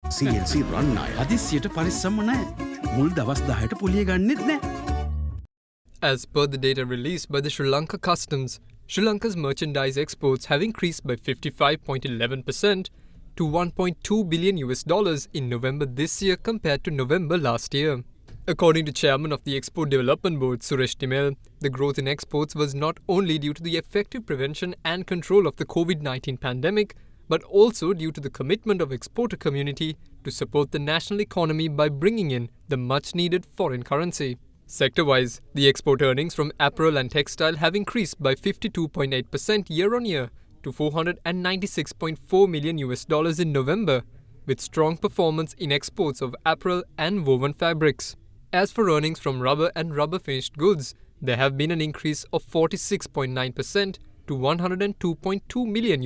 CLC රන් අය හදිස්සියට පරිස්සම්ම නැහැ. මුල් දවස් 10ට පොලිය ගන්නෙත් නැහැ. As per the data released by the Sri Lanka Customs, Sri Lanka's merchandise exports have increased by 55.11% to $1.2 billion in November this year compared to November last year. According to Chairman of the Export Development Board, Suresh Timel, the growth in exports was not only due to the effective prevention and control of the COVID-19 pandemic, but also due to the commitment of exporter community to support the national economy by bringing in the much-needed foreign currency. Sector-wise, the export earnings from apparel and textile have increased by 52.8% year-on-year to $496.4 million in November, with strong performance in exports of apparel and woven fabrics. As for earnings from rubber and rubber-finished goods, there have been an increase of 46.9% to $102.2 million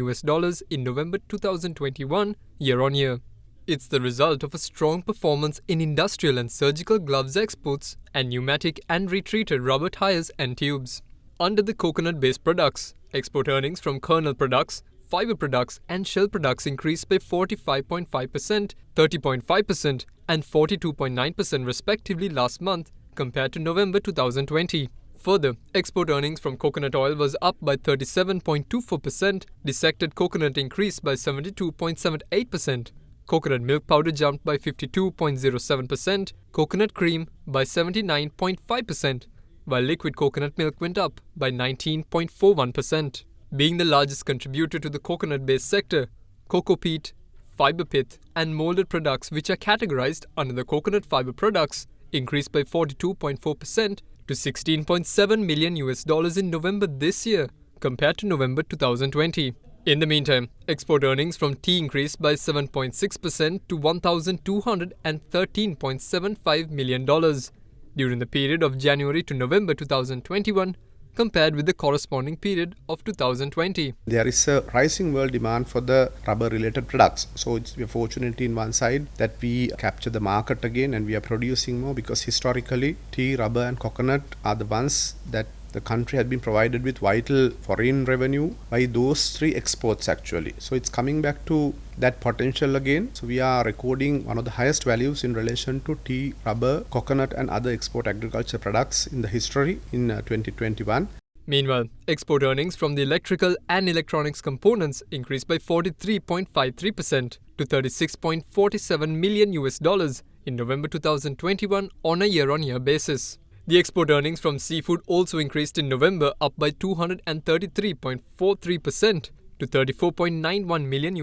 in November 2021 year-on-year. It's the result of a strong performance in industrial and surgical gloves exports and pneumatic and retreated rubber tires and tubes. Under the coconut-based products, export earnings from kernel products, fiber products and shell products increased by 45.5%, 30.5% and 42.9% respectively last month compared to November 2020. Further, export earnings from coconut oil was up by 37.24%, dissected coconut increased by 72.78%, coconut milk powder jumped by 52.07%, coconut cream by 79.5%, while liquid coconut milk went up by 19.41%. Being the largest contributor to the coconut-based sector, cocoa peat, fiber pith and molded products which are categorized under the coconut fiber products increased by 42.4% to $16.7 million in November this year compared to November 2020. In the meantime, export earnings from tea increased by 7.6% to $1,213.75 million during the period of January to November 2021 compared with the corresponding period of 2020. There is a rising world demand for the rubber related products. So we're fortunate in one side that we capture the market again and we are producing more, because historically tea, rubber and coconut are the ones that the country had been provided with vital foreign revenue by those three exports actually. So it's coming back to that potential again. So we are recording one of the highest values in relation to tea, rubber, coconut and other export agriculture products in the history in 2021. Meanwhile, export earnings from the electrical and electronics components increased by 43.53% to $36.47 million in November 2021 on a year-on-year basis. The export earnings from seafood also increased in November, up by 233.43% to $34.91 million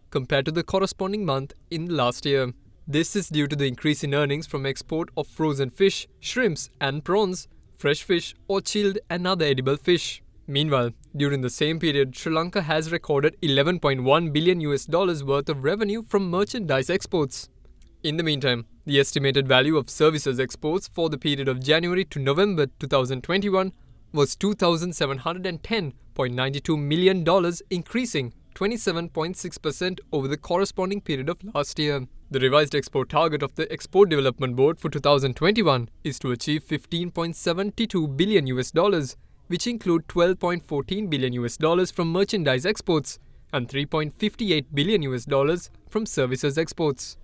compared to the corresponding month in last year. This is due to the increase in earnings from export of frozen fish, shrimps and prawns, fresh fish or chilled and other edible fish. Meanwhile, during the same period, Sri Lanka has recorded $11.1 billion worth of revenue from merchandise exports. In the meantime, the estimated value of services exports for the period of January to November 2021 was $2,710.92 million, increasing 27.6% over the corresponding period of last year. The revised export target of the Export Development Board for 2021 is to achieve $15.72 billion, which include $12.14 billion from merchandise exports and $3.58 billion from services exports.